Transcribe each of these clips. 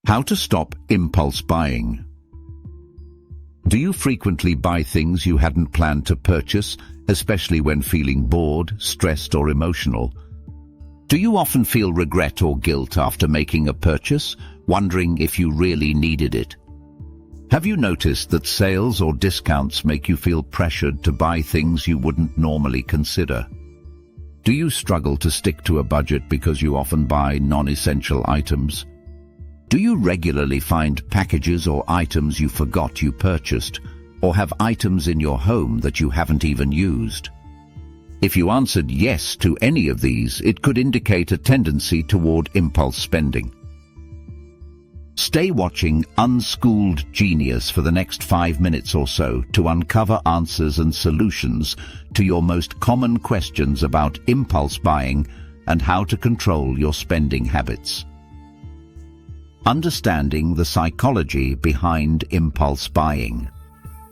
How to stop impulse buying. Do you frequently buy things you hadn't planned to purchase, especially when feeling bored, stressed, or emotional? Do you often feel regret or guilt after making a purchase, wondering if you really needed it? Have you noticed that sales or discounts make you feel pressured to buy things you wouldn't normally consider? Do you struggle to stick to a budget because you often buy non-essential items? Do you regularly find packages or items you forgot you purchased, or have items in your home that you haven't even used? If you answered yes to any of these, it could indicate a tendency toward impulse spending. Stay watching Unschooled Genius for the next 5 minutes or so to uncover answers and solutions to your most common questions about impulse buying and how to control your spending habits. Understanding the psychology behind impulse buying.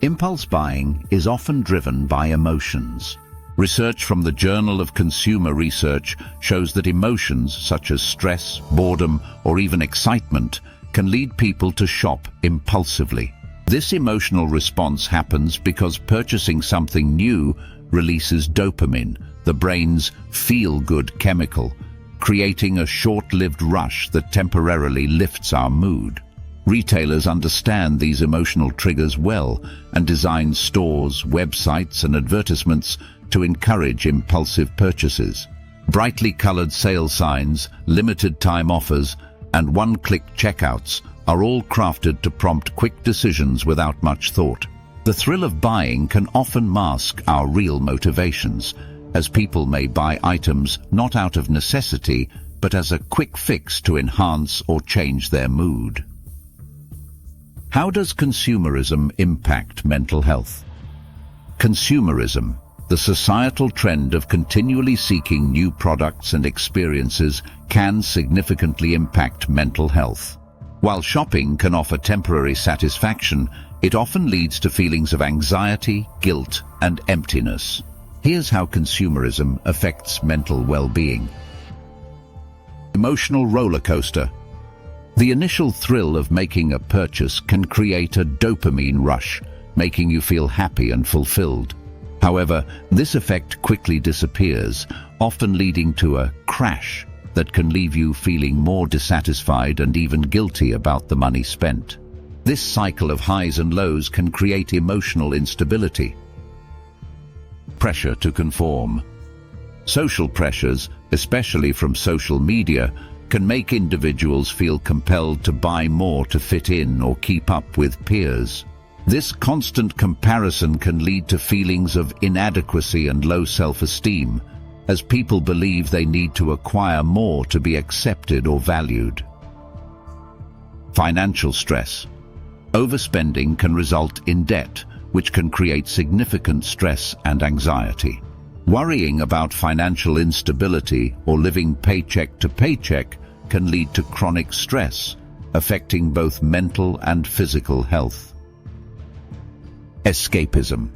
Impulse buying is often driven by emotions. Research from the Journal of Consumer Research shows that emotions such as stress, boredom, or even excitement can lead people to shop impulsively. This emotional response happens because purchasing something new releases dopamine, the brain's feel-good chemical, creating a short-lived rush that temporarily lifts our mood. Retailers understand these emotional triggers well and design stores, websites, and advertisements to encourage impulsive purchases. Brightly colored sale signs, limited-time offers, and one-click checkouts are all crafted to prompt quick decisions without much thought. The thrill of buying can often mask our real motivations, as people may buy items not out of necessity, but as a quick fix to enhance or change their mood. How does consumerism impact mental health? Consumerism, the societal trend of continually seeking new products and experiences, can significantly impact mental health. While shopping can offer temporary satisfaction, it often leads to feelings of anxiety, guilt, and emptiness. Here's how consumerism affects mental well-being. Emotional roller coaster. The initial thrill of making a purchase can create a dopamine rush, making you feel happy and fulfilled. However, this effect quickly disappears, often leading to a crash that can leave you feeling more dissatisfied and even guilty about the money spent. This cycle of highs and lows can create emotional instability. Pressure to conform. Social pressures, especially from social media, can make individuals feel compelled to buy more to fit in or keep up with peers. This constant comparison can lead to feelings of inadequacy and low self-esteem, as people believe they need to acquire more to be accepted or valued. Financial stress. Overspending can result in debt, which can create significant stress and anxiety. Worrying about financial instability or living paycheck to paycheck can lead to chronic stress, affecting both mental and physical health. Escapism.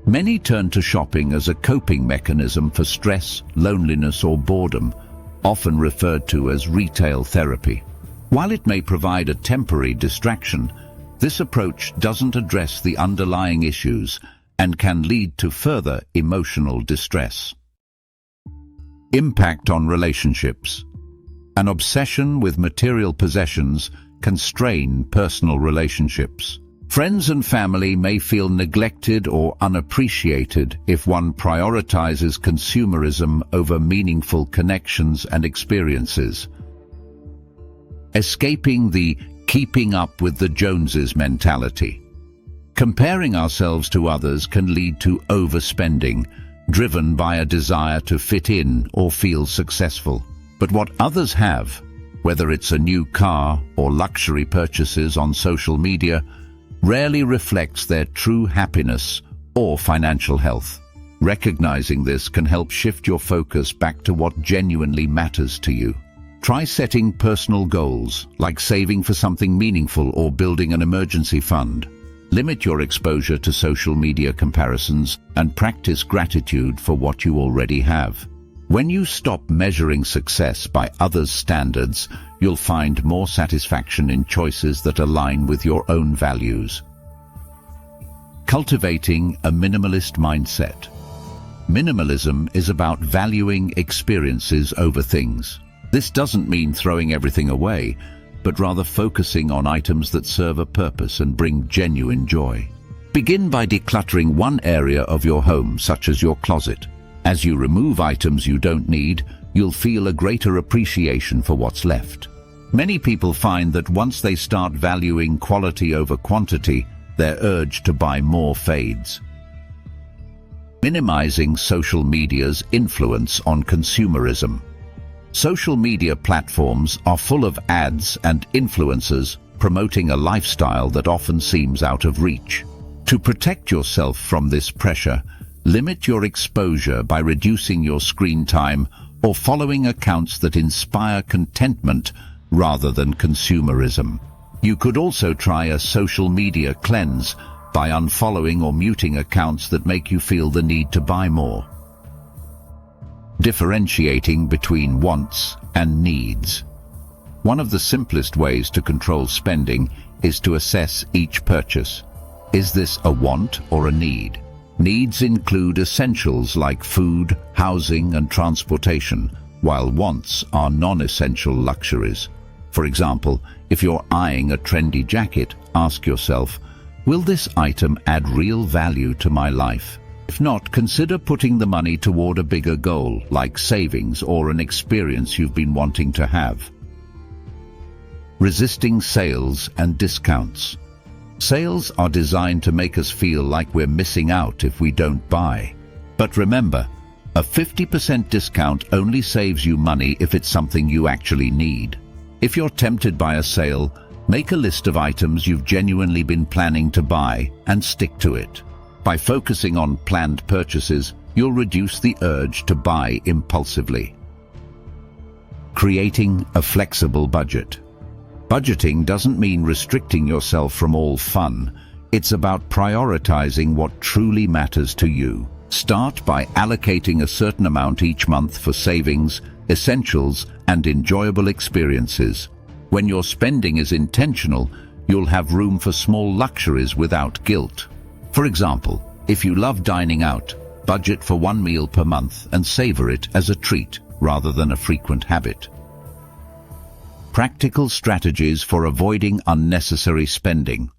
Many turn to shopping as a coping mechanism for stress, loneliness, or boredom, often referred to as retail therapy. While it may provide a temporary distraction, this approach doesn't address the underlying issues and can lead to further emotional distress. Impact on relationships. An obsession with material possessions can strain personal relationships. Friends and family may feel neglected or unappreciated if one prioritizes consumerism over meaningful connections and experiences. Escaping the keeping up with the Joneses mentality. Comparing ourselves to others can lead to overspending, driven by a desire to fit in or feel successful. But what others have, whether it's a new car or luxury purchases on social media, rarely reflects their true happiness or financial health. Recognizing this can help shift your focus back to what genuinely matters to you. Try setting personal goals, like saving for something meaningful or building an emergency fund. Limit your exposure to social media comparisons and practice gratitude for what you already have. When you stop measuring success by others' standards, you'll find more satisfaction in choices that align with your own values. Cultivating a minimalist mindset. Minimalism is about valuing experiences over things. This doesn't mean throwing everything away, but rather focusing on items that serve a purpose and bring genuine joy. Begin by decluttering one area of your home, such as your closet. As you remove items you don't need, you'll feel a greater appreciation for what's left. Many people find that once they start valuing quality over quantity, their urge to buy more fades. Minimizing social media's influence on consumerism. Social media platforms are full of ads and influencers promoting a lifestyle that often seems out of reach. To protect yourself from this pressure, limit your exposure by reducing your screen time or following accounts that inspire contentment rather than consumerism. You could also try a social media cleanse by unfollowing or muting accounts that make you feel the need to buy more. Differentiating between wants and needs. One of the simplest ways to control spending is to assess each purchase. Is this a want or a need? Needs include essentials like food, housing, and transportation, while wants are non-essential luxuries. For example, if you're eyeing a trendy jacket, ask yourself, will this item add real value to my life? If not, consider putting the money toward a bigger goal, like savings or an experience you've been wanting to have. Resisting sales and discounts. Sales are designed to make us feel like we're missing out if we don't buy. But remember, a 50% discount only saves you money if it's something you actually need. If you're tempted by a sale, make a list of items you've genuinely been planning to buy and stick to it. By focusing on planned purchases, you'll reduce the urge to buy impulsively. Creating a flexible budget. Budgeting doesn't mean restricting yourself from all fun. It's about prioritizing what truly matters to you. Start by allocating a certain amount each month for savings, essentials, and enjoyable experiences. When your spending is intentional, you'll have room for small luxuries without guilt. For example, if you love dining out, budget for one meal per month and savor it as a treat rather than a frequent habit. Practical strategies for avoiding unnecessary spending.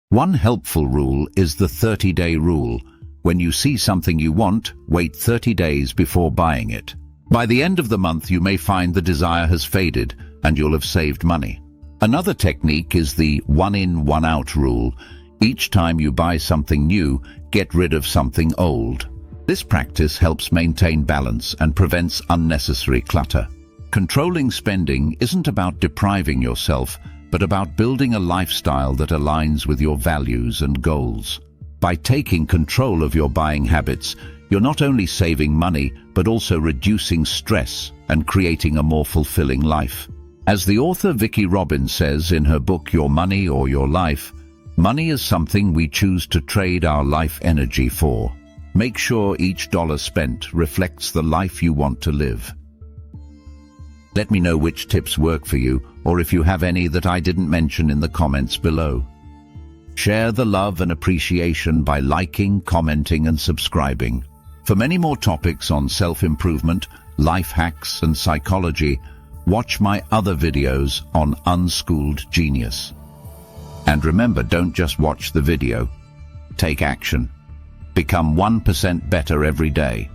One helpful rule is the 30-day rule. When you see something you want, wait 30 days before buying it. By the end of the month, you may find the desire has faded and you'll have saved money. Another technique is the one-in, one-out rule. Each time you buy something new, get rid of something old. This practice helps maintain balance and prevents unnecessary clutter. Controlling spending isn't about depriving yourself, but about building a lifestyle that aligns with your values and goals. By taking control of your buying habits, you're not only saving money, but also reducing stress and creating a more fulfilling life. As the author Vicki Robbins says in her book Your Money or Your Life, money is something we choose to trade our life energy for. Make sure each dollar spent reflects the life you want to live. Let me know which tips work for you, or if you have any that I didn't mention in the comments below. Share the love and appreciation by liking, commenting, and subscribing. For many more topics on self-improvement, life hacks, and psychology, watch my other videos on Unschooled Genius. And remember, don't just watch the video. Take action. Become 1% better every day.